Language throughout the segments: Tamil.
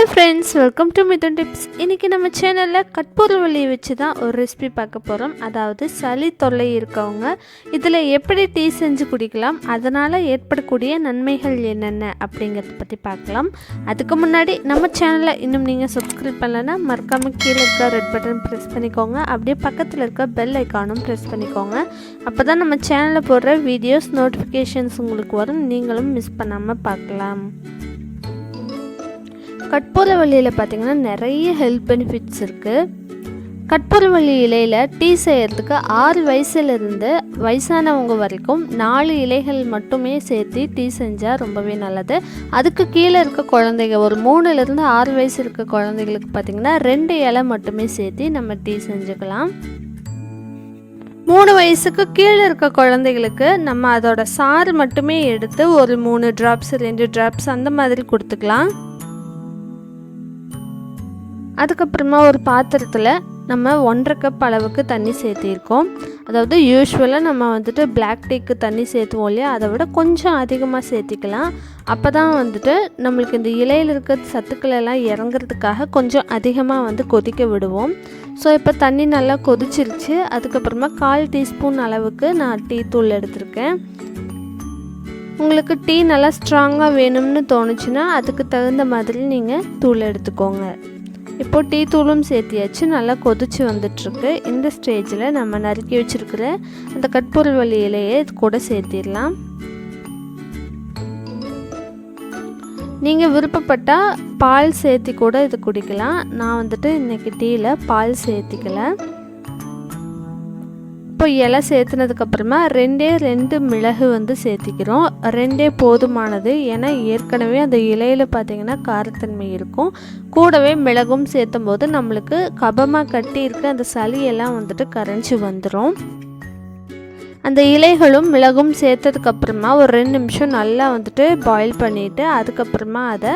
Hello friends, welcome to Mithuntips. இன்னைக்கு நம்ம சேனல்ல கற்பூரவள்ளி வச்சு தான் ஒரு ரெசிபி பார்க்க போறோம். அதாவது சளி தொல்லை இருக்கவங்க இதுல எப்படி டீ செஞ்சு குடிக்கலாம், அதனால ஏற்படக்கூடிய நன்மைகள் என்னென்ன அப்படிங்கறத பத்தி பார்க்கலாம். அதுக்கு முன்னாடி நம்ம சேனலை இன்னும் நீங்க subscribe பண்ணலனா மறக்காம கீழ இருக்க ரெட் பட்டன் பிரஸ் பண்ணிக்கோங்க. அப்படியே பக்கத்துல இருக்க பெல் ஐகானும் பிரஸ் பண்ணிக்கோங்க. அப்பதான் நம்ம சேனல்ல போடுற வீடியோஸ் நோட்டிஃபிகேஷன்ஸ் உங்களுக்கு வரும். நீங்களும் மிஸ் பண்ணாம பார்க்கலாம். கற்பூரவள்ளியில் பார்த்திங்கன்னா நிறைய ஹெல்த் பெனிஃபிட்ஸ் இருக்குது. கற்பூரவள்ளி இலையில் டீ செய்கிறதுக்கு 6 வயசுலேருந்து வயசானவங்க வரைக்கும் 4 இலைகள் மட்டுமே சேர்த்து டீ செஞ்சால் ரொம்பவே நல்லது. அதுக்கு கீழே இருக்க குழந்தைங்க ஒரு 3லேருந்து 6 வயசு இருக்க குழந்தைங்களுக்கு பார்த்திங்கன்னா 2 இலை மட்டுமே சேர்த்து நம்ம டீ செஞ்சுக்கலாம். 3 வயசுக்கு கீழே இருக்க குழந்தைகளுக்கு நம்ம அதோட சாறு மட்டுமே எடுத்து ஒரு 3 ட்ராப்ஸ் 2 ட்ராப்ஸ் அந்த மாதிரி கொடுத்துக்கலாம். அதுக்கப்புறமா ஒரு பாத்திரத்தில் நம்ம 1.5 கப் அளவுக்கு தண்ணி சேர்த்திருக்கோம். அதாவது யூஸ்வலாக நம்ம வந்துட்டு பிளாக் டீக்கு தண்ணி சேர்த்துவோம் இல்லையா, அதை விட கொஞ்சம் அதிகமாக சேர்த்திக்கலாம். அப்போ தான் வந்துட்டு நம்மளுக்கு இந்த இலையில் இருக்க சத்துக்களெல்லாம் இறங்குறதுக்காக கொஞ்சம் அதிகமாக கொதிக்க விடுவோம். ஸோ இப்போ தண்ணி நல்லா கொதிச்சிருச்சு. அதுக்கப்புறமா 1/4 டீஸ்பூன் அளவுக்கு நான் டீ தூள் எடுத்திருக்கேன். உங்களுக்கு டீ நல்லா ஸ்ட்ராங்காக வேணும்னு தோணுச்சுன்னா அதுக்கு தகுந்த மாதிரி நீங்கள் தூள் எடுத்துக்கோங்க. இப்போது டீ தூளும் சேர்த்தியாச்சு, நல்லா கொதிச்சு வந்துட்டுருக்கு. இந்த ஸ்டேஜில் நம்ம நறுக்கி வச்சுருக்கிற அந்த கற்பூரவள்ளி இலையை இது கூட சேர்த்திடலாம். நீங்கள் விருப்பப்பட்டால் பால் சேர்த்தி கூட இது குடிக்கலாம். நான் இன்றைக்கி டீயில் பால் சேர்த்திக்கலை. இப்போ இலை சேர்த்துனதுக்கப்புறமா 2 மிளகு சேர்த்திக்கிறோம். 2 போதுமானது. ஏன்னா ஏற்கனவே அந்த இலையில் பார்த்திங்கன்னா காரத்தன்மை இருக்கும். கூடவே மிளகும் சேர்த்தும் போது நம்மளுக்கு கபமாக கட்டி இருக்க அந்த சளியெல்லாம் கரைஞ்சி வந்துடும். அந்த இலைகளும் மிளகும் சேர்த்ததுக்கப்புறமா ஒரு 2 நிமிஷம் நல்லா பாயில் பண்ணிவிட்டு அதுக்கப்புறமா அதை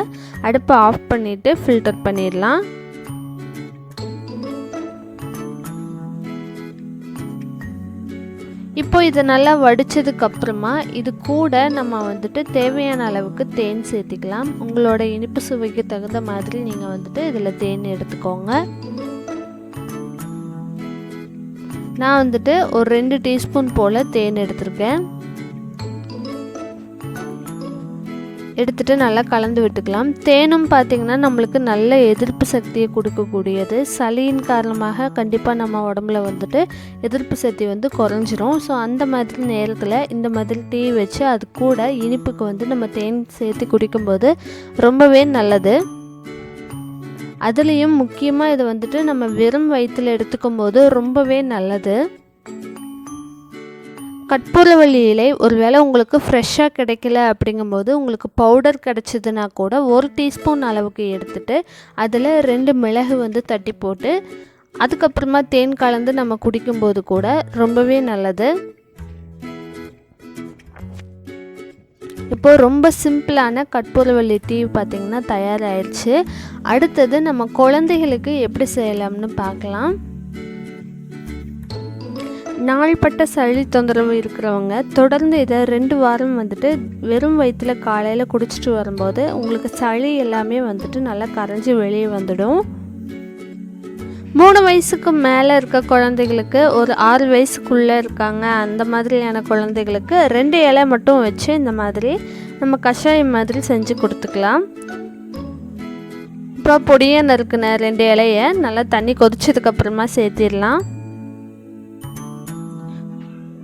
அடுப்பை ஆஃப் பண்ணிவிட்டு ஃபில்டர் பண்ணிடலாம். இப்போ இதை நல்லா வடித்ததுக்கப்புறமா இது கூட நம்ம தேவையான அளவுக்கு தேன் சேர்த்திக்கலாம். உங்களோட இனிப்பு சுவைக்கு தகுந்த மாதிரி நீங்கள் இதில் தேன் எடுத்துக்கோங்க. நான் ஒரு 2 டீஸ்பூன் போல் தேன் எடுத்திருக்கேன். எடுத்துகிட்டு நல்லா கலந்து விட்டுக்கலாம். தேனும் பார்த்திங்கன்னா நம்மளுக்கு நல்ல எதிர்ப்பு சக்தியை கொடுக்கக்கூடியது. சளியின் காரணமாக கண்டிப்பாக நம்ம உடம்புல எதிர்ப்பு சக்தி குறைஞ்சிரும். ஸோ அந்த மாதிரி நேரத்தில் இந்த மாதிரி டீ வச்சு அது கூட இனிப்புக்கு நம்ம தேன் சேர்த்து குடிக்கும்போது ரொம்பவே நல்லது. அதுலேயும் முக்கியமாக இதை நம்ம வெறும் வயிற்றில் எடுத்துக்கும் போது ரொம்பவே நல்லது. கற்பூரவள்ளி இலை ஒருவேளை உங்களுக்கு ஃப்ரெஷ்ஷாக கிடைக்கல அப்படிங்கும்போது உங்களுக்கு பவுடர் கிடச்சிதுன்னா கூட 1 டீஸ்பூன் அளவுக்கு எடுத்துகிட்டு அதில் 2 மிளகு தட்டி போட்டு அதுக்கப்புறமா தேன் கலந்து நம்ம குடிக்கும்போது கூட ரொம்பவே நல்லது. இப்போது ரொம்ப சிம்பிளான கற்பூரவள்ளி டீ பார்த்திங்கன்னா தயாராகிடுச்சு. அடுத்தது நம்ம குழந்தைகளுக்கு எப்படி செய்யலாம்னு பார்க்கலாம். நாள்பட்ட சளி தொந்தரவு இருக்கிறவங்க தொடர்ந்து இதை 2 வாரம் வெறும் வயிற்றில் காலையில் குடிச்சிட்டு வரும்போது உங்களுக்கு சளி எல்லாமே நல்லா கரைஞ்சி வெளியே வந்துடும். 3 வயசுக்கு மேலே இருக்க குழந்தைகளுக்கு, ஒரு 6 வயசுக்குள்ளே இருக்காங்க அந்த மாதிரியான குழந்தைகளுக்கு 2 இலை மட்டும் வச்சு இந்த மாதிரி நம்ம கஷாயம் மாதிரி செஞ்சு கொடுத்துக்கலாம். அப்புறம் பொடியை நறுக்குன 2 இலையை நல்லா தண்ணி கொதிச்சதுக்கப்புறமா சேர்த்திடலாம்.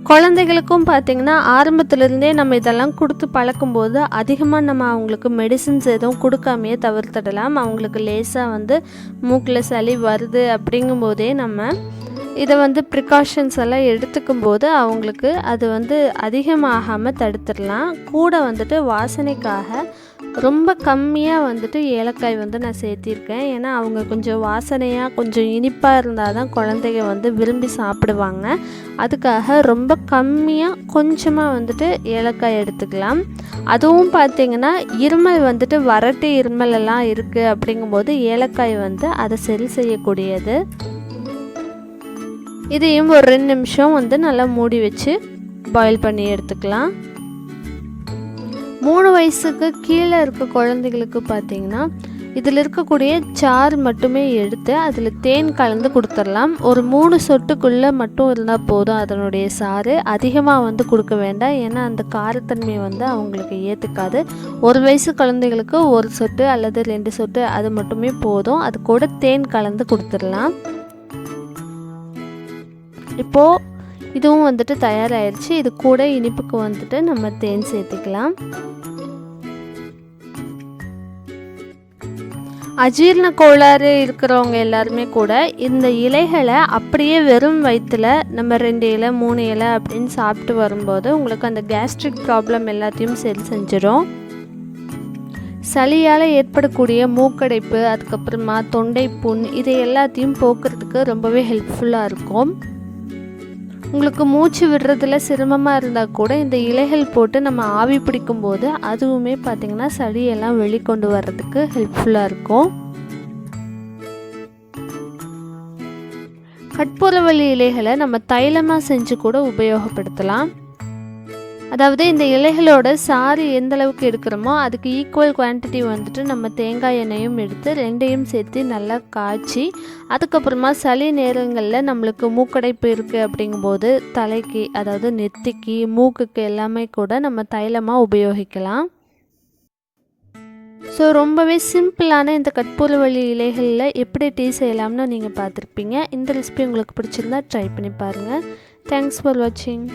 குழந்தைகளுக்கும் பார்த்திங்கன்னா ஆரம்பத்துலேருந்தே நம்ம இதெல்லாம் கொடுத்து பழக்கும்போது அதிகமாக நம்ம அவங்களுக்கு மெடிசின்ஸ் எதுவும் கொடுக்காமையே தவிர்த்துடலாம். அவங்களுக்கு லேசாக மூக்கில் சளி வருது அப்படிங்கும்போதே நம்ம இதை ப்ரிகாஷன்ஸ் எல்லாம் எடுத்துக்கும் போது அவங்களுக்கு அது அதிகமாகாமல் தடுத்துடலாம். கூட வாசனைக்காக ரொம்ப கம்மியாக ஏலக்காய் நான் சேர்த்திருக்கேன். ஏன்னா அவங்க கொஞ்சம் வாசனையாக கொஞ்சம் இனிப்பாக இருந்தால் தான் குழந்தைங்க விரும்பி சாப்பிடுவாங்க. அதுக்காக ரொம்ப கம்மியாக கொஞ்சமாக ஏலக்காய் எடுத்துக்கலாம். அதுவும் பார்த்திங்கன்னா இருமல் வறட்டு இருமல் எல்லாம் இருக்குது அப்படிங்கும்போது ஏலக்காய் அதை சரி செய்யக்கூடியது. இதையும் ஒரு 2 நிமிஷம் நல்லா மூடி வச்சு பாயில் பண்ணி எடுத்துக்கலாம். 3 வயசுக்கு கீழே இருக்க குழந்தைகளுக்கு பார்த்தீங்கன்னா இதில் இருக்கக்கூடிய சாறு மட்டுமே எடுத்து அதில் தேன் கலந்து கொடுத்துடலாம். ஒரு 3 சொட்டுக்குள்ளே மட்டும் இருந்தால் போதும் அதனுடைய சாறு. அதிகமாக வந்து கொடுக்க வேண்டாம், ஏன்னா அந்த காரத்தன்மை வந்து அவங்களுக்கு ஏற்றுக்காது. 1 வயசு குழந்தைகளுக்கு 1 சொட்டு அல்லது 2 சொட்டு அது மட்டுமே போதும். அது கூட தேன் கலந்து கொடுத்துடலாம். இப்போது இதுவும் வந்துட்டு தயாராகிடுச்சு. இது கூட இனிப்புக்கு வந்துட்டு நம்ம தேன் சேர்த்துக்கலாம். அஜீரண கோளாறு இருக்கிறவங்க எல்லாருமே கூட இந்த இலைகளை அப்படியே வெறும் வயிற்றில் நம்ம 2 இலை 3 இலை அப்படின்னு சாப்பிட்டு வரும்போது உங்களுக்கு அந்த கேஸ்ட்ரிக் ப்ராப்ளம் எல்லாத்தையும் சரி செஞ்சிடும். சளியால் ஏற்படக்கூடிய மூக்கடைப்பு, அதுக்கப்புறமா தொண்டை புண், இதை எல்லாத்தையும் போக்குறதுக்கு ரொம்பவே ஹெல்ப்ஃபுல்லாக இருக்கும். உங்களுக்கு மூச்சு விடுறதுல சிரமமாக இருந்தால் கூட இந்த இலைகள் போட்டு நம்ம ஆவி பிடிக்கும்போது அதுவுமே பார்த்திங்கன்னா சளியெல்லாம் வெளிக்கொண்டு வர்றதுக்கு ஹெல்ப்ஃபுல்லாக இருக்கும். கற்பூரவள்ளி இலைகளை நம்ம தைலமாக செஞ்சு கூட உபயோகப்படுத்தலாம். அதாவது இந்த இலைகளோட சாறு எந்த அளவுக்கு எடுக்கிறோமோ அதுக்கு ஈக்குவல் குவான்டிட்டி வந்துட்டு நம்ம தேங்காய் எண்ணெயும் எடுத்து 2யும் சேர்த்து நல்லா காய்ச்சி, அதுக்கப்புறமா சளி நேரங்களில் நம்மளுக்கு மூக்கடைப்பு இருக்குது அப்படிங்கும்போது தலைக்கு, அதாவது நெத்திக்கு, மூக்குக்கு எல்லாமே கூட நம்ம தைலமாக உபயோகிக்கலாம். ஸோ ரொம்பவே சிம்பிளான இந்த கற்பூரவள்ளி இலைகளில் எப்படி டீ செய்யலாம்னு நீங்கள் பார்த்துருப்பீங்க. இந்த ரெசிபி உங்களுக்கு பிடிச்சிருந்தா ட்ரை பண்ணி பாருங்கள். தேங்க்ஸ் ஃபார் வாட்சிங்.